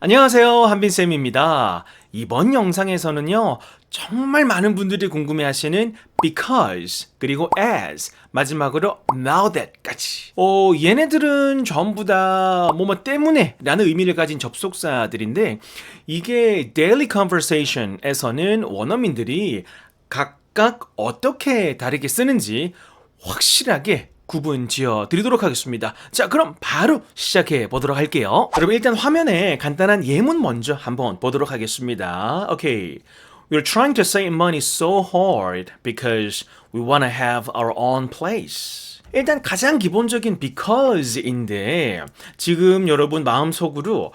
안녕하세요. 한빈쌤입니다. 이번 영상에서는요, 정말 많은 분들이 궁금해하시는 because, 그리고 as, 마지막으로 now that까지. 얘네들은 전부 다 뭐뭐 때문에 라는 의미를 가진 접속사들인데, 이게 daily conversation에서는 원어민들이 각각 어떻게 다르게 쓰는지 확실하게 구분 지어 드리도록 하겠습니다. 자, 그럼 바로 시작해 보도록 할게요. 여러분, 일단 화면에 간단한 예문 먼저 한번 보도록 하겠습니다. 오케이. We're trying to save money so hard because we want to have our own place. 일단 가장 기본적인 because인데 지금 여러분 마음속으로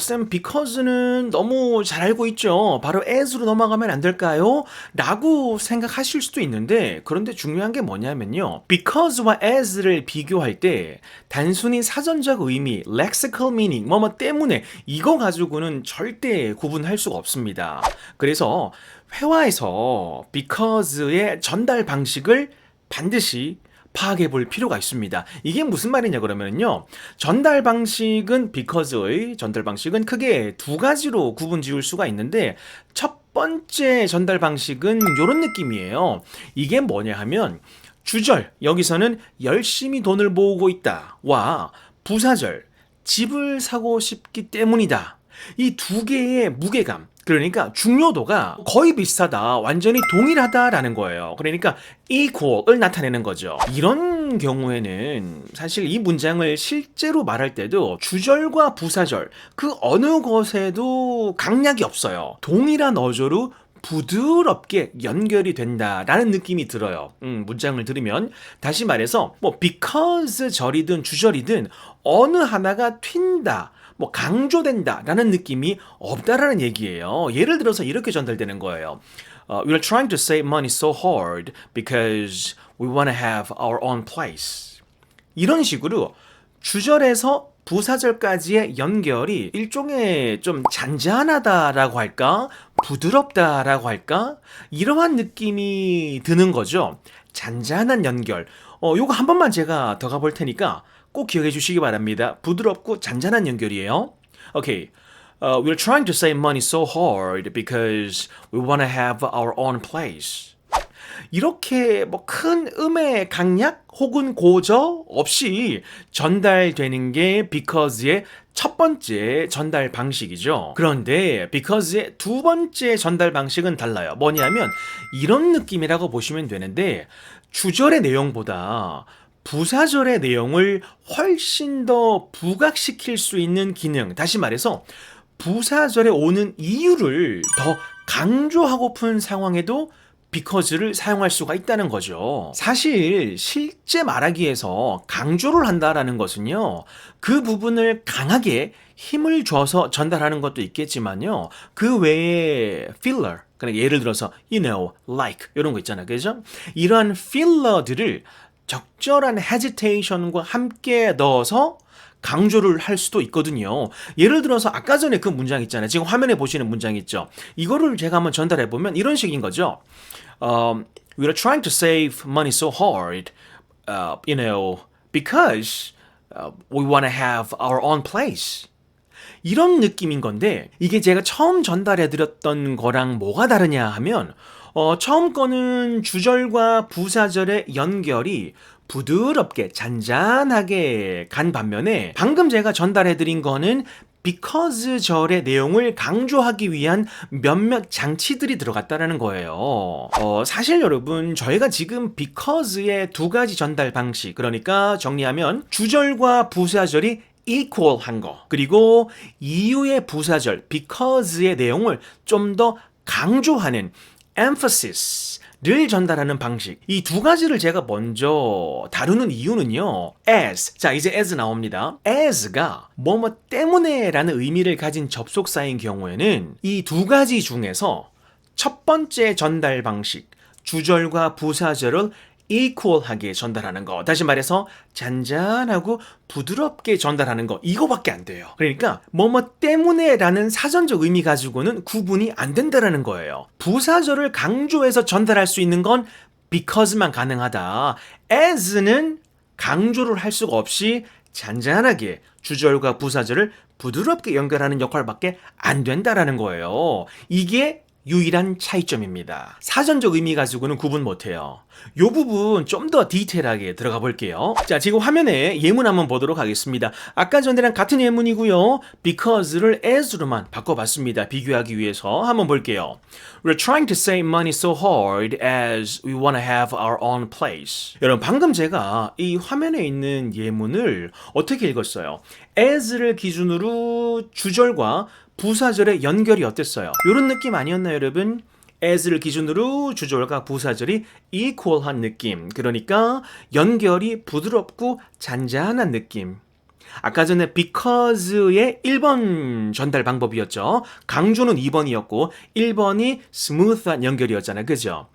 쌤 because는 너무 잘 알고 있죠. 바로 as로 넘어가면 안 될까요? 라고 생각하실 수도 있는데 그런데 중요한 게 뭐냐면요. because와 as를 비교할 때 단순히 사전적 의미, lexical meaning, 뭐뭐 때문에 이거 가지고는 절대 구분할 수가 없습니다. 그래서 회화에서 because의 전달 방식을 반드시 파악해 볼 필요가 있습니다. 이게 무슨 말이냐 그러면요. 전달 방식은 because의 전달 방식은 크게 두 가지로 구분 지을 수가 있는데 첫 번째 전달 방식은 이런 느낌이에요. 이게 뭐냐 하면 주절, 여기서는 열심히 돈을 모으고 있다 와 부사절, 집을 사고 싶기 때문이다. 이 두 개의 무게감, 그러니까 중요도가 거의 비슷하다, 완전히 동일하다라는 거예요. 그러니까 equal을 나타내는 거죠. 이런 경우에는 사실 이 문장을 실제로 말할 때도 주절과 부사절 그 어느 것에도 강약이 없어요. 동일한 어조로 부드럽게 연결이 된다라는 느낌이 들어요. 문장을 들으면 다시 말해서 뭐 because 절이든 주절이든 어느 하나가 튄다, 뭐 강조된다라는 느낌이 없다라는 얘기예요. 예를 들어서 이렇게 전달되는 거예요. We're trying to save money so hard because we want to have our own place. 이런 식으로 주절에서 부사절까지의 연결이 일종의 좀 잔잔하다라고 할까? 부드럽다라고 할까? 이러한 느낌이 드는 거죠. 잔잔한 연결. 요거 한 번만 제가 더 가볼 테니까 꼭 기억해 주시기 바랍니다. 부드럽고 잔잔한 연결이에요. 오케이. We're trying to save money so hard because we want to have our own place. 이렇게 뭐 큰 음의 강약 혹은 고저 없이 전달되는 게 because의 첫 번째 전달 방식이죠. 그런데 because의 두 번째 전달 방식은 달라요. 뭐냐면 이런 느낌이라고 보시면 되는데 주절의 내용보다 부사절의 내용을 훨씬 더 부각시킬 수 있는 기능, 다시 말해서 부사절에 오는 이유를 더 강조하고픈 상황에도 because를 사용할 수가 있다는 거죠. 사실 실제 말하기에서 강조를 한다라는 것은요, 그 부분을 강하게 힘을 줘서 전달하는 것도 있겠지만요, 그 외에 filler, 그러니까 예를 들어서 you know, like 이런 거 있잖아요, 그죠? 이러한 filler들을 적절한 hesitation과 함께 넣어서 강조를 할 수도 있거든요. 예를 들어서 아까 전에 그 문장 있잖아요. 지금 화면에 보시는 문장 있죠. 이거를 제가 한번 전달해 보면 이런 식인 거죠. We're trying to save money so hard, because we want to have our own place. 이런 느낌인 건데 이게 제가 처음 전달해 드렸던 거랑 뭐가 다르냐 하면 처음 거는 주절과 부사절의 연결이 부드럽게 잔잔하게 간 반면에 방금 제가 전달해 드린 거는 because 절의 내용을 강조하기 위한 몇몇 장치들이 들어갔다라는 거예요. 사실 여러분 저희가 지금 because의 두 가지 전달 방식, 그러니까 정리하면 주절과 부사절이 equal 한 거, 그리고 이유의 부사절 because의 내용을 좀 더 강조하는 emphasis 를 전달하는 방식, 이 두 가지를 제가 먼저 다루는 이유는요, as, 자 이제 as 나옵니다. as가 뭐뭐 때문에 라는 의미를 가진 접속사인 경우에는 이 두 가지 중에서 첫 번째 전달 방식, 주절과 부사절을 equal하게 전달하는 거, 다시 말해서 잔잔하고 부드럽게 전달하는 거, 이거밖에 안 돼요. 그러니까 뭐뭐 때문에 라는 사전적 의미 가지고는 구분이 안 된다라는 거예요. 부사절을 강조해서 전달할 수 있는 건 because만 가능하다. as는 강조를 할 수가 없이 잔잔하게 주절과 부사절을 부드럽게 연결하는 역할밖에 안 된다라는 거예요. 이게 유일한 차이점입니다. 사전적 의미 가지고는 구분 못해요. 이 부분 좀 더 디테일하게 들어가 볼게요. 자, 지금 화면에 예문 한번 보도록 하겠습니다. 아까 전이랑 같은 예문이고요. because를 as로만 바꿔봤습니다. 비교하기 위해서 한번 볼게요. We're trying to save money so hard as we want to have our own place. 여러분, 방금 제가 이 화면에 있는 예문을 어떻게 읽었어요? as를 기준으로 주절과 부사절의 연결이 어땠어요? 이런 느낌 아니었나요, 여러분? as를 기준으로 주절과 부사절이 equal한 느낌. 그러니까 연결이 부드럽고 잔잔한 느낌. 아까 전에 because의 1번 전달 방법이었죠. 강조는 2번이었고 1번이 smooth한 연결이었잖아요. 그죠?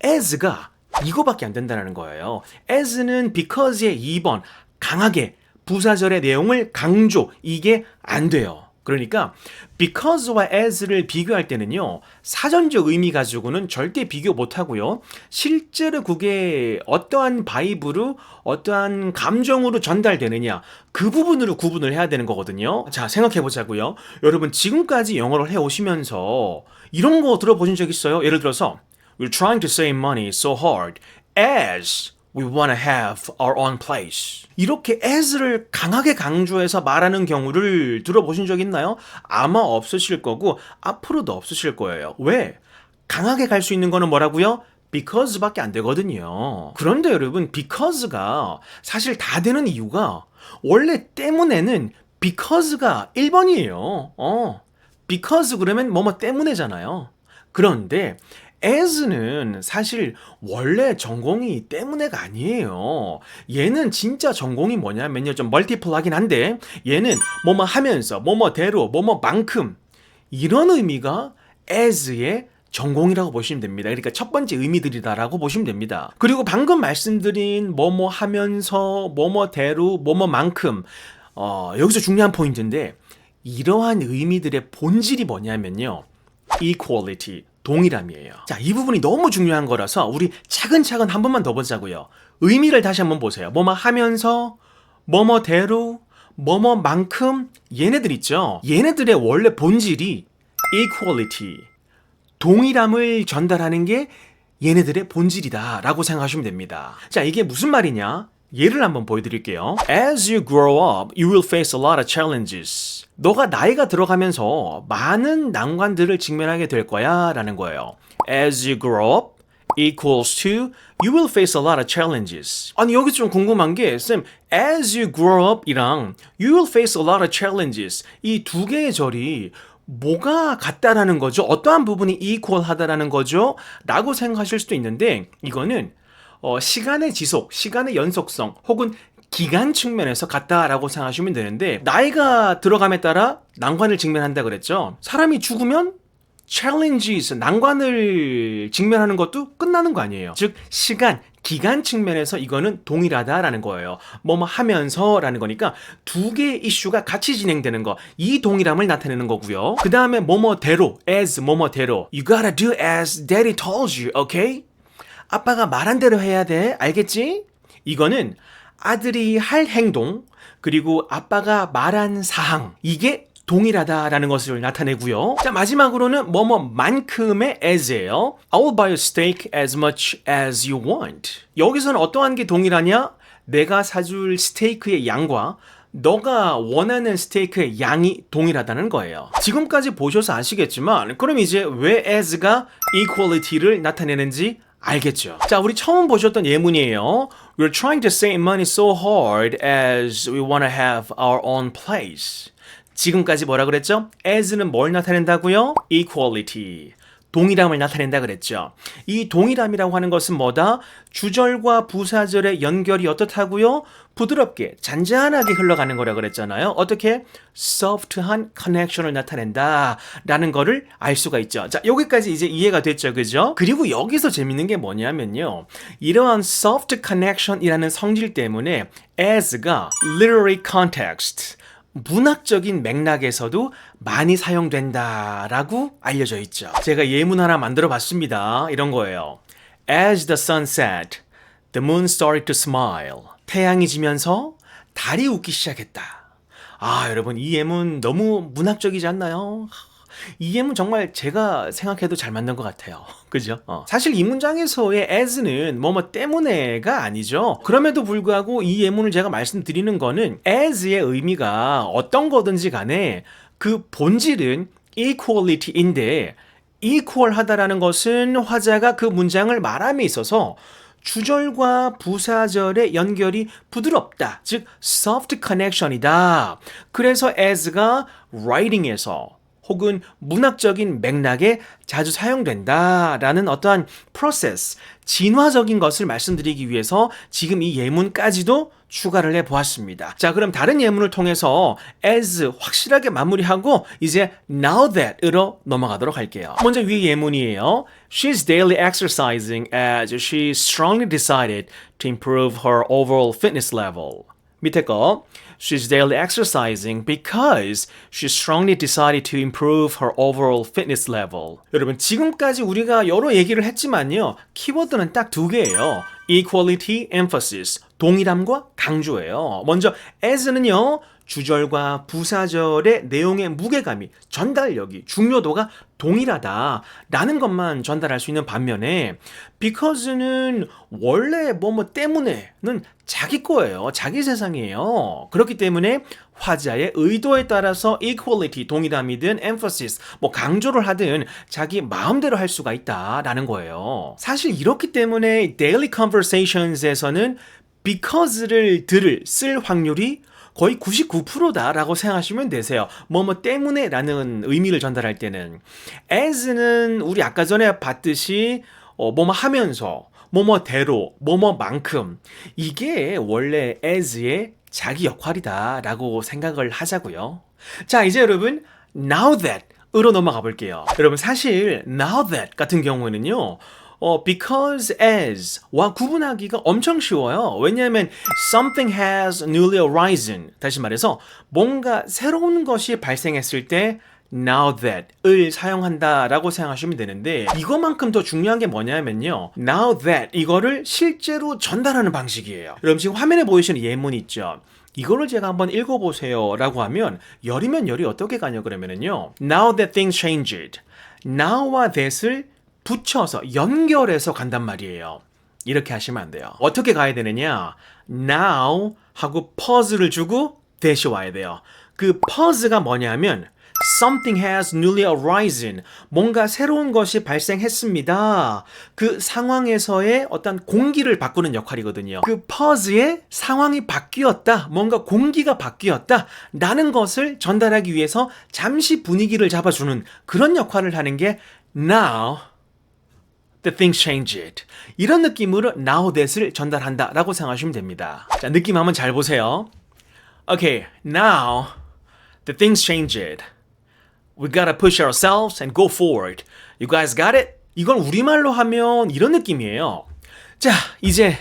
as가 이거밖에 안 된다는 거예요. as는 because의 2번 강하게 부사절의 내용을 강조. 이게 안 돼요. 그러니까 because와 as를 비교할 때는요. 사전적 의미 가지고는 절대 비교 못하고요. 실제로 그게 어떠한 바이브로 어떠한 감정으로 전달되느냐 그 부분으로 구분을 해야 되는 거거든요. 자, 생각해 보자고요. 여러분 지금까지 영어를 해오시면서 이런 거 들어보신 적 있어요? 예를 들어서 We're trying to save money so hard as we want to have our own place. 이렇게 as를 강하게 강조해서 말하는 경우를 들어보신 적 있나요? 아마 없으실 거고 앞으로도 없으실 거예요. 왜? 강하게 갈 수 있는 거는 뭐라고요? because밖에 안 되거든요. 그런데 여러분 because가 사실 다 되는 이유가 원래 때문에는 because가 1번이에요. because 그러면 뭐뭐 때문에잖아요. 그런데 as는 사실 원래 전공이 때문에가 아니에요. 얘는 진짜 전공이 뭐냐면요. 좀 멀티플하긴 한데 얘는 뭐뭐 하면서 뭐뭐대로 뭐뭐만큼 이런 의미가 as의 전공이라고 보시면 됩니다. 그러니까 첫 번째 의미들이다라고 보시면 됩니다. 그리고 방금 말씀드린 뭐뭐 하면서 뭐뭐대로 뭐뭐만큼 여기서 중요한 포인트인데 이러한 의미들의 본질이 뭐냐면요. equality 동일함이에요. 자, 이 부분이 너무 중요한 거라서 우리 차근차근 한 번만 더 보자고요. 의미를 다시 한번 보세요. 뭐뭐 하면서, 뭐뭐대로, 뭐뭐만큼 얘네들 있죠. 얘네들의 원래 본질이 equality, 동일함을 전달하는 게 얘네들의 본질이다 라고 생각하시면 됩니다. 자, 이게 무슨 말이냐? 예를 한번 보여드릴게요. As you grow up, you will face a lot of challenges. 너가 나이가 들어가면서 많은 난관들을 직면하게 될 거야 라는 거예요. As you grow up equals to you will face a lot of challenges. 아니 여기 좀 궁금한 게 쌤, as you grow up 이랑 you will face a lot of challenges 이 두 개의 절이 뭐가 같다라는 거죠? 어떠한 부분이 equal하다라는 거죠? 라고 생각하실 수도 있는데 이거는 시간의 지속, 시간의 연속성 혹은 기간 측면에서 같다라고 생각하시면 되는데 나이가 들어감에 따라 난관을 직면한다 그랬죠. 사람이 죽으면 challenges, 난관을 직면하는 것도 끝나는 거 아니에요. 즉 시간, 기간 측면에서 이거는 동일하다라는 거예요. 뭐뭐 하면서라는 거니까 두 개의 이슈가 같이 진행되는 거, 이 동일함을 나타내는 거고요. 그 다음에 뭐뭐대로, as 뭐뭐대로 You gotta do as daddy told you, okay? 아빠가 말한 대로 해야 돼. 알겠지? 이거는 아들이 할 행동 그리고 아빠가 말한 사항 이게 동일하다라는 것을 나타내고요. 자, 마지막으로는 뭐뭐만큼의 as예요. I'll buy a steak as much as you want. 여기서는 어떠한 게 동일하냐? 내가 사줄 스테이크의 양과 너가 원하는 스테이크의 양이 동일하다는 거예요. 지금까지 보셔서 아시겠지만 그럼 이제 왜 as가 equality를 나타내는지 알겠죠? 자, 우리 처음 보셨던 예문이에요. We're trying to save money so hard as we want to have our own place. 지금까지 뭐라 그랬죠? as는 뭘 나타낸다고요? equality. 동일함을 나타낸다 그랬죠. 이 동일함이라고 하는 것은 뭐다? 주절과 부사절의 연결이 어떻다고요? 부드럽게 잔잔하게 흘러가는 거라 그랬잖아요. 어떻게? soft한 connection을 나타낸다 라는 거를 알 수가 있죠. 자, 여기까지 이제 이해가 됐죠, 그죠? 그리고 여기서 재밌는 게 뭐냐면요, 이러한 soft connection이라는 성질 때문에 as가 literary context, 문학적인 맥락에서도 많이 사용된다라고 알려져 있죠. 제가 예문 하나 만들어 봤습니다. 이런 거예요. As the sun set, the moon started to smile. 태양이 지면서 달이 웃기 시작했다. 여러분, 이 예문 너무 문학적이지 않나요? 이 예문 정말 제가 생각해도 잘 맞는 것 같아요. 그죠? 사실 이 문장에서의 as는 뭐뭐 때문에가 아니죠. 그럼에도 불구하고 이 예문을 제가 말씀드리는 거는 as의 의미가 어떤 거든지 간에 그 본질은 equality인데 equal하다라는 것은 화자가 그 문장을 말함에 있어서 주절과 부사절의 연결이 부드럽다. 즉 soft connection이다. 그래서 as가 writing에서 혹은 문학적인 맥락에 자주 사용된다라는 어떠한 프로세스, 진화적인 것을 말씀드리기 위해서 지금 이 예문까지도 추가를 해보았습니다. 자, 그럼 다른 예문을 통해서 as 확실하게 마무리하고 이제 now that으로 넘어가도록 할게요. 먼저 위 예문이에요. She's daily exercising as she strongly decided to improve her overall fitness level. 밑에 거 She's daily exercising because she strongly decided to improve her overall fitness level. 여러분, 지금까지 우리가 여러 얘기를 했지만요. 키워드는 딱 두 개예요. Equality, emphasis. 동일함과 강조예요. 먼저 as는요. 주절과 부사절의 내용의 무게감이, 전달력이, 중요도가 동일하다라는 것만 전달할 수 있는 반면에 because는 원래 뭐 때문에는 자기 거예요. 자기 세상이에요. 그렇기 때문에 화자의 의도에 따라서 equality, 동일함이든 emphasis, 강조를 하든 자기 마음대로 할 수가 있다라는 거예요. 사실 이렇기 때문에 daily conversations에서는 because를 쓸 확률이 거의 99%다라고 생각하시면 되세요. 뭐뭐 때문에 라는 의미를 전달할 때는 as는 우리 아까 전에 봤듯이 뭐뭐 하면서 뭐뭐대로 뭐뭐만큼 이게 원래 as의 자기 역할이다라고 생각을 하자고요. 자, 이제 여러분 now that으로 넘어가 볼게요. 여러분, 사실 now that 같은 경우에는요. because as와 구분하기가 엄청 쉬워요. 왜냐하면 something has newly arisen. 다시 말해서 뭔가 새로운 것이 발생했을 때 now that을 사용한다라고 생각하시면 되는데 이것만큼 더 중요한 게 뭐냐면요. now that 이거를 실제로 전달하는 방식이에요. 여러분, 지금 화면에 보이시는 예문 있죠. 이거를 제가 한번 읽어보세요 라고 하면 열이면 열이 어떻게 가냐 그러면은요. Now that things changed. now와 that을 붙여서 연결해서 간단 말이에요. 이렇게 하시면 안 돼요. 어떻게 가야 되느냐? now 하고 pause를 주고 that이 와야 돼요. 그 pause가 뭐냐면 something has newly arisen. 뭔가 새로운 것이 발생했습니다. 그 상황에서의 어떤 공기를 바꾸는 역할이거든요. 그 pause에 상황이 바뀌었다. 뭔가 공기가 바뀌었다. 라는 것을 전달하기 위해서 잠시 분위기를 잡아주는 그런 역할을 하는 게 now the things changed. 이런 느낌으로 now that을 전달한다라고 생각하시면 됩니다. 자, 느낌 한번 잘 보세요. Okay, now the things changed. We gotta push ourselves and go forward. You guys got it? 이걸 우리말로 하면 이런 느낌이에요. 자, 이제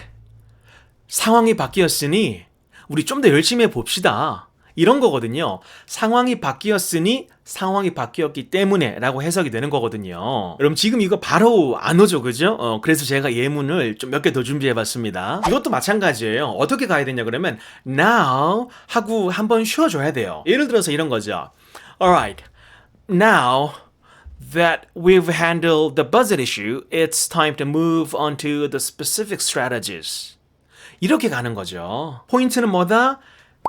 상황이 바뀌었으니 우리 좀 더 열심히 해봅시다. 이런 거거든요. 상황이 바뀌었으니 상황이 바뀌었기 때문에 라고 해석이 되는 거거든요. 여러분, 지금 이거 바로 안 오죠, 그죠? 그래서 제가 예문을 좀 몇 개 더 준비해봤습니다. 이것도 마찬가지예요. 어떻게 가야 되냐 그러면 now 하고 한번 쉬어줘야 돼요. 예를 들어서 이런 거죠. Alright, now that we've handled the budget issue, it's time to move on to the specific strategies. 이렇게 가는 거죠. 포인트는 뭐다?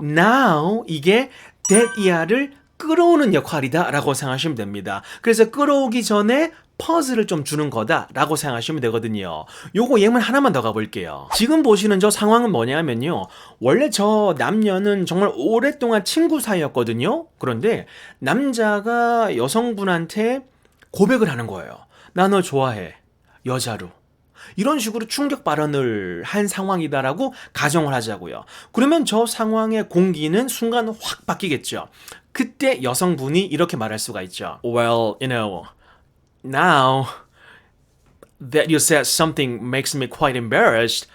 now 이게 that 이하를 끌어오는 역할이다 라고 생각하시면 됩니다. 그래서 끌어오기 전에 퍼즐을 좀 주는 거다 라고 생각하시면 되거든요. 요거 예문 하나만 더 가볼게요. 지금 보시는 저 상황은 뭐냐면요. 원래 저 남녀는 정말 오랫동안 친구 사이였거든요. 그런데 남자가 여성분한테 고백을 하는 거예요. 나 너 좋아해. 여자로. 이런 식으로 충격 발언을 한 상황이다라고 가정을 하자고요. 그러면 저 상황의 공기는 순간 확 바뀌겠죠. 그때 여성분이 이렇게 말할 수가 있죠. Well, you know, now that you said something makes me quite embarrassed.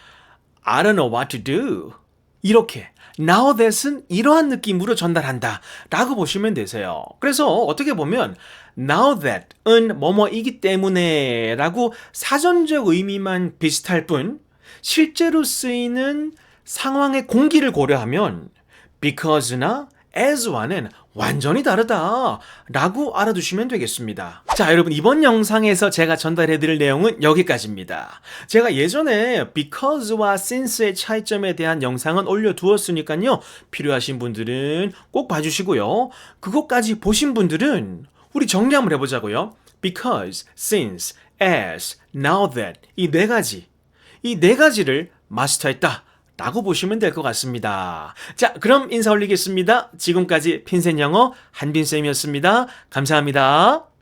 I don't know what to do. 이렇게 now that은 이러한 느낌으로 전달한다 라고 보시면 되세요. 그래서 어떻게 보면 now that은 뭐뭐이기 때문에 라고 사전적 의미만 비슷할 뿐 실제로 쓰이는 상황의 공기를 고려하면 because나 as와는 완전히 다르다 라고 알아두시면 되겠습니다. 자, 여러분 이번 영상에서 제가 전달해드릴 내용은 여기까지입니다. 제가 예전에 because와 since의 차이점에 대한 영상은 올려두었으니까요. 필요하신 분들은 꼭 봐주시고요. 그것까지 보신 분들은 우리 정리 한번 해보자고요. because, since, as, now that 이 네 가지를 마스터했다 라고 보시면 될 것 같습니다. 자, 그럼 인사 올리겠습니다. 지금까지 핀셋 영어 한빈쌤이었습니다. 감사합니다.